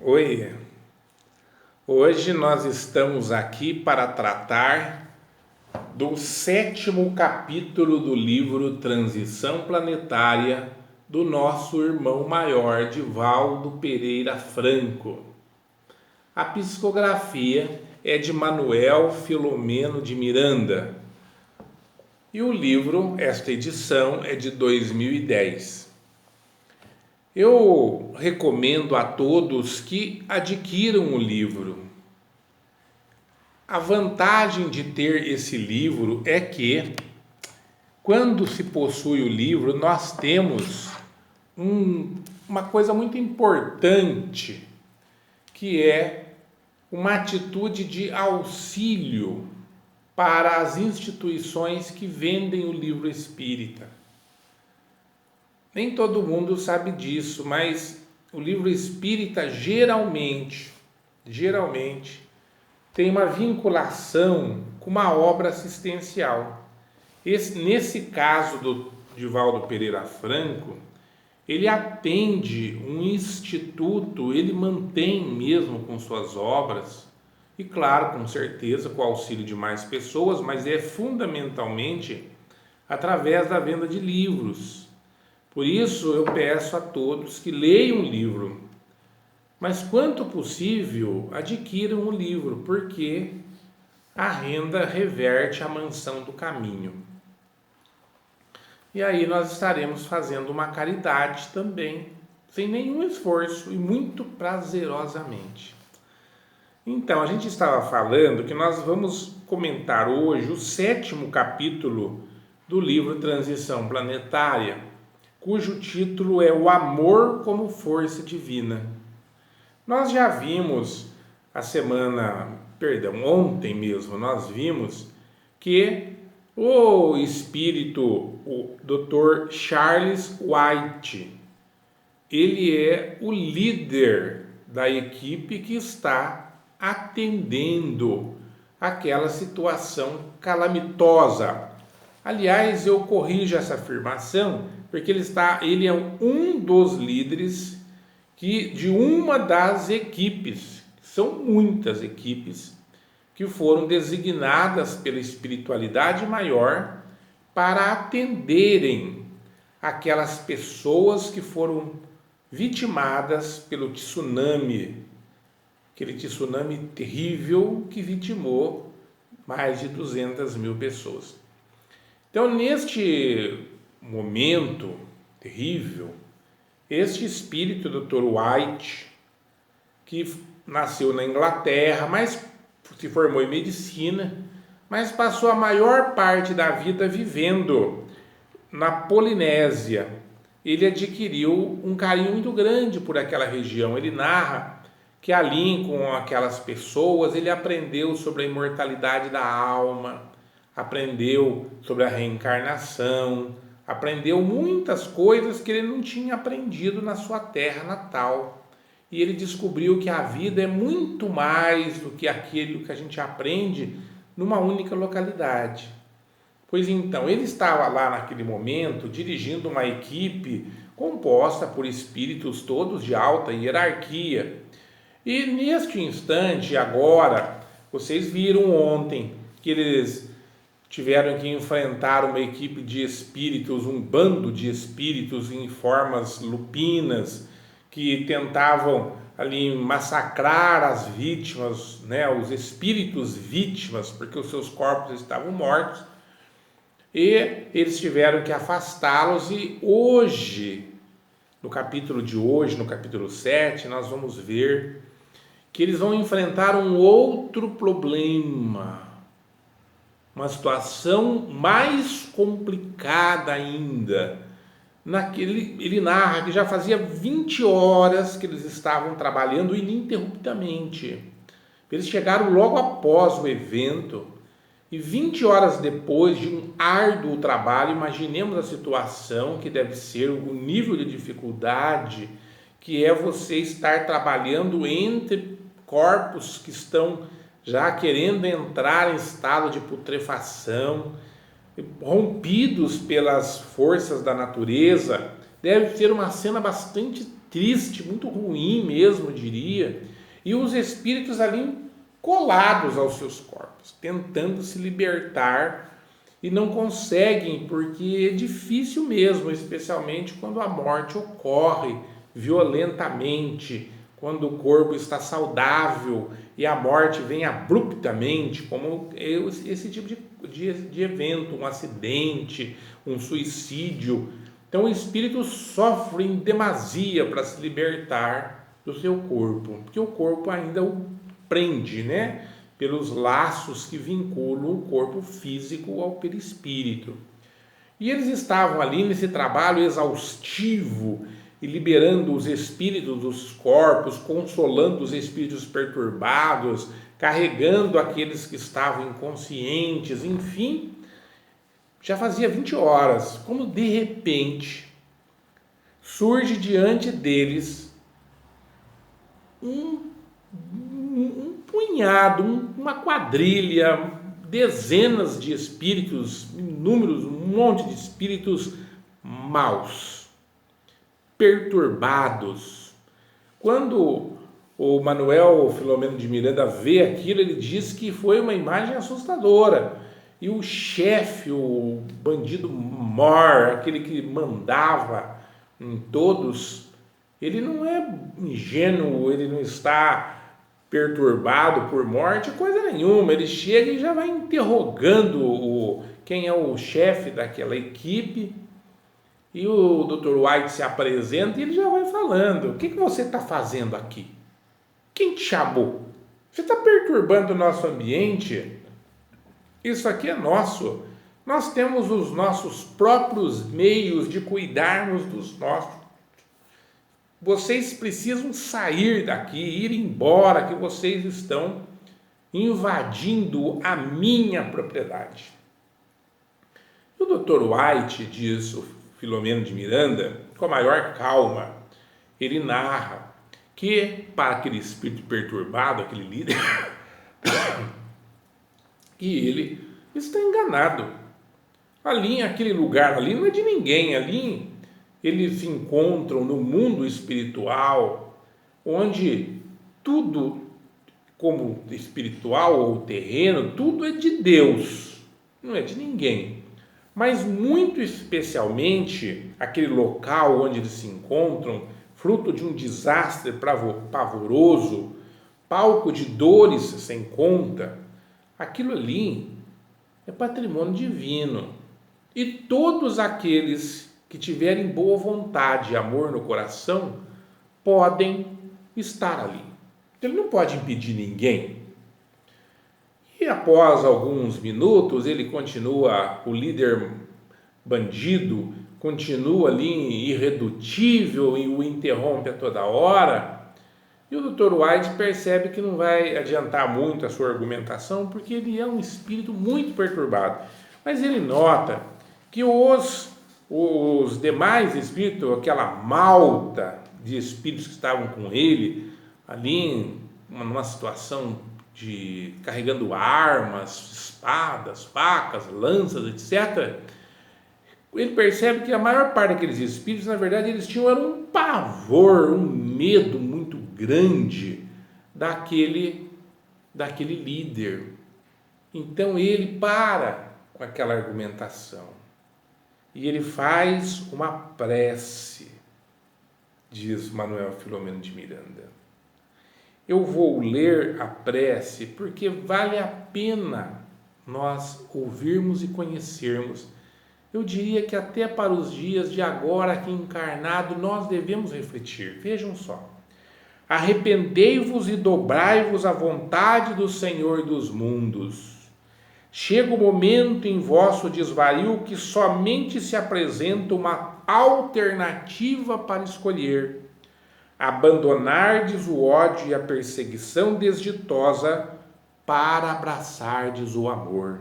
Oi, hoje nós estamos aqui para tratar do sétimo capítulo do livro Transição Planetária do nosso irmão maior, Divaldo Pereira Franco. A psicografia é de Manuel Filomeno de Miranda e o livro, esta edição, é de 2010. Eu recomendo a todos que adquiram o livro. A vantagem de ter esse livro é que, quando se possui o livro, nós temos uma coisa muito importante, que é uma atitude de auxílio para as instituições que vendem o livro espírita. Nem todo mundo sabe disso, mas o livro espírita geralmente tem uma vinculação com uma obra assistencial. Nesse caso do Divaldo Pereira Franco, ele atende um instituto, ele mantém mesmo com suas obras, e claro, com certeza, com o auxílio de mais pessoas, mas é fundamentalmente através da venda de livros. Por isso eu peço a todos que leiam o livro, mas quanto possível adquiram o livro, porque a renda reverte à mansão do caminho. E aí nós estaremos fazendo uma caridade também, sem nenhum esforço e muito prazerosamente. Então, a gente estava falando que nós vamos comentar hoje o sétimo capítulo do livro Transição Planetária, cujo título é O Amor como Força Divina. Nós já vimos ontem mesmo, nós vimos que o espírito, o Dr. Charles White, ele é o líder da equipe que está atendendo aquela situação calamitosa. Aliás, eu corrijo essa afirmação, porque ele é um dos líderes de uma das equipes, são muitas equipes, que foram designadas pela espiritualidade maior para atenderem aquelas pessoas que foram vitimadas pelo tsunami, aquele tsunami terrível que vitimou mais de 200 mil pessoas. Então, neste momento terrível, este espírito, Dr. White, que nasceu na Inglaterra, mas se formou em medicina, mas passou a maior parte da vida vivendo na Polinésia. Ele adquiriu um carinho muito grande por aquela região. Ele narra que ali, com aquelas pessoas, ele aprendeu sobre a imortalidade da alma, aprendeu sobre a reencarnação, aprendeu muitas coisas que ele não tinha aprendido na sua terra natal. E ele descobriu que a vida é muito mais do que aquilo que a gente aprende numa única localidade. Pois então, ele estava lá naquele momento dirigindo uma equipe composta por espíritos todos de alta hierarquia. E neste instante, agora, vocês viram ontem que eles tiveram que enfrentar uma equipe de espíritos, um bando de espíritos em formas lupinas, que tentavam ali massacrar as vítimas, né, os espíritos vítimas, porque os seus corpos estavam mortos, e eles tiveram que afastá-los. E hoje, no capítulo de hoje, no capítulo 7, nós vamos ver que eles vão enfrentar um outro problema, uma situação mais complicada ainda. Ele narra que já fazia 20 horas que eles estavam trabalhando ininterruptamente. Eles chegaram logo após o evento e 20 horas depois de um árduo trabalho, imaginemos a situação que deve ser, o nível de dificuldade que é você estar trabalhando entre corpos que estão já querendo entrar em estado de putrefação, rompidos pelas forças da natureza, Deve ser uma cena bastante triste, muito ruim mesmo, eu diria. E os espíritos ali colados aos seus corpos, tentando se libertar e não conseguem, porque é difícil mesmo, especialmente quando a morte ocorre violentamente, quando o corpo está saudável e a morte vem abruptamente, como esse tipo de evento, um acidente, um suicídio. Então o espírito sofre em demasia para se libertar do seu corpo, porque o corpo ainda o prende, né? Pelos laços que vinculam o corpo físico ao perispírito. E eles estavam ali nesse trabalho exaustivo e liberando os espíritos dos corpos, consolando os espíritos perturbados, carregando aqueles que estavam inconscientes, enfim. Já fazia 20 horas, quando de repente surge diante deles um punhado, uma quadrilha, dezenas de espíritos, inúmeros, um monte de espíritos maus, perturbados. Quando o Manuel Filomeno de Miranda vê aquilo, ele diz que foi uma imagem assustadora. E o chefe, o bandido mor, aquele que mandava em todos, ele não é ingênuo, ele não está perturbado por morte, coisa nenhuma. Ele chega e já vai interrogando quem é o chefe daquela equipe. E o Dr. White se apresenta e ele já vai falando: o que você está fazendo aqui? Quem te chamou? Você está perturbando o nosso ambiente? Isso aqui é nosso. Nós temos os nossos próprios meios de cuidarmos dos nossos. Vocês precisam sair daqui, ir embora, que vocês estão invadindo a minha propriedade. E o Dr. White, diz o Filomeno de Miranda, com a maior calma, ele narra que para aquele espírito perturbado, aquele líder, que ele está enganado. Ali, aquele lugar ali não é de ninguém. Ali eles se encontram no mundo espiritual, onde tudo, como espiritual ou terreno, tudo é de Deus, não é de ninguém. Mas muito especialmente aquele local onde eles se encontram, fruto de um desastre pavoroso, palco de dores sem conta, aquilo ali é patrimônio divino. E todos aqueles que tiverem boa vontade e amor no coração podem estar ali. Ele não pode impedir ninguém. E após alguns minutos, ele continua, o líder bandido continua ali irredutível e o interrompe a toda hora. E o Dr. White percebe que não vai adiantar muito a sua argumentação, porque ele é um espírito muito perturbado. Mas ele nota que os demais espíritos, aquela malta de espíritos que estavam com ele, ali numa situação de carregando armas, espadas, facas, lanças, etc., ele percebe que a maior parte daqueles espíritos, na verdade, eles tinham um pavor, um medo muito grande daquele líder. Então ele para com aquela argumentação e ele faz uma prece, diz Manuel Filomeno de Miranda. Eu vou ler a prece porque vale a pena nós ouvirmos e conhecermos. Eu diria que até para os dias de agora aqui encarnado nós devemos refletir. Vejam só: arrependei-vos e dobrai-vos à vontade do Senhor dos mundos. Chega o momento em vosso desvario que somente se apresenta uma alternativa para escolher: abandonardes o ódio e a perseguição desditosa para abraçardes o amor.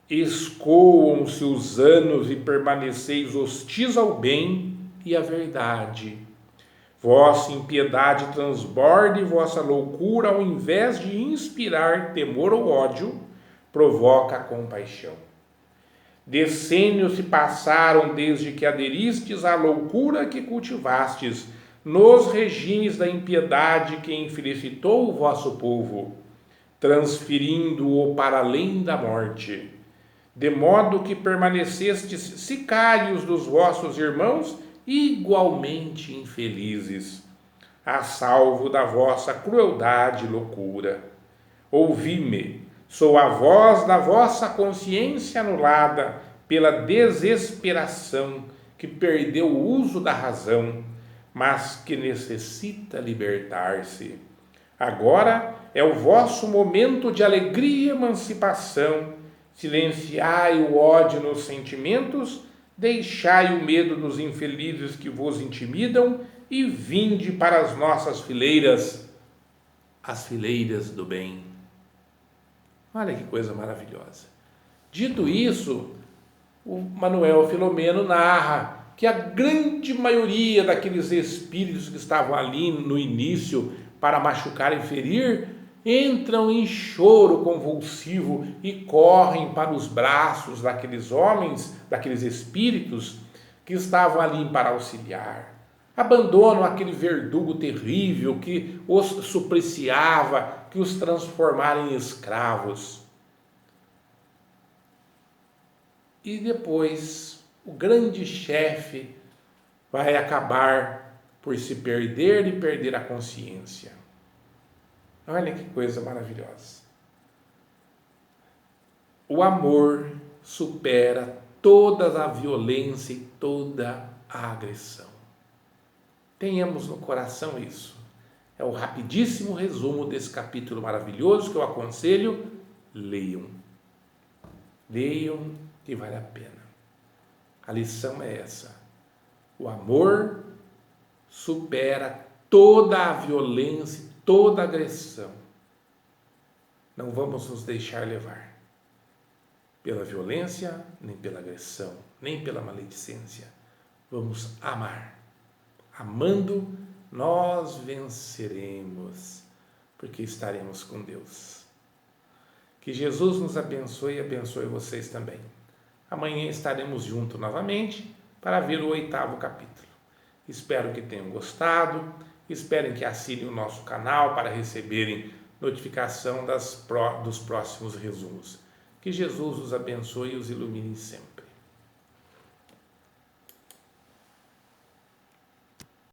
Escoam-se os anos e permaneceis hostis ao bem e à verdade. Vossa impiedade transborda e vossa loucura, ao invés de inspirar temor ou ódio, provoca compaixão. Decênios se passaram desde que aderistes à loucura que cultivastes nos regimes da impiedade que infelicitou o vosso povo, transferindo-o para além da morte, de modo que permanecestes sicários dos vossos irmãos igualmente infelizes, a salvo da vossa crueldade e loucura. Ouvi-me, sou a voz da vossa consciência anulada pela desesperação que perdeu o uso da razão, mas que necessita libertar-se. Agora é o vosso momento de alegria e emancipação. Silenciai o ódio nos sentimentos, deixai o medo dos infelizes que vos intimidam e vinde para as nossas fileiras, as fileiras do bem. Olha que coisa maravilhosa. Dito isso, o Manuel Filomeno narra que a grande maioria daqueles espíritos que estavam ali no início para machucar e ferir, entram em choro convulsivo e correm para os braços daqueles homens, daqueles espíritos que estavam ali para auxiliar. Abandonam aquele verdugo terrível que os supliciava, que os transformara em escravos. E depois o grande chefe vai acabar por se perder e perder a consciência. Olha que coisa maravilhosa. O amor supera toda a violência e toda a agressão. Tenhamos no coração isso. É o rapidíssimo resumo desse capítulo maravilhoso que eu aconselho. Leiam. Leiam que vale a pena. A lição é essa. O amor supera toda a violência, toda a agressão. Não vamos nos deixar levar pela violência, nem pela agressão, nem pela maledicência. Vamos amar. Amando, nós venceremos, porque estaremos com Deus. Que Jesus nos abençoe e abençoe vocês também. Amanhã estaremos juntos novamente para ver o 8º capítulo. Espero que tenham gostado. Esperem que assinem o nosso canal para receberem notificação dos próximos resumos. Que Jesus os abençoe e os ilumine sempre.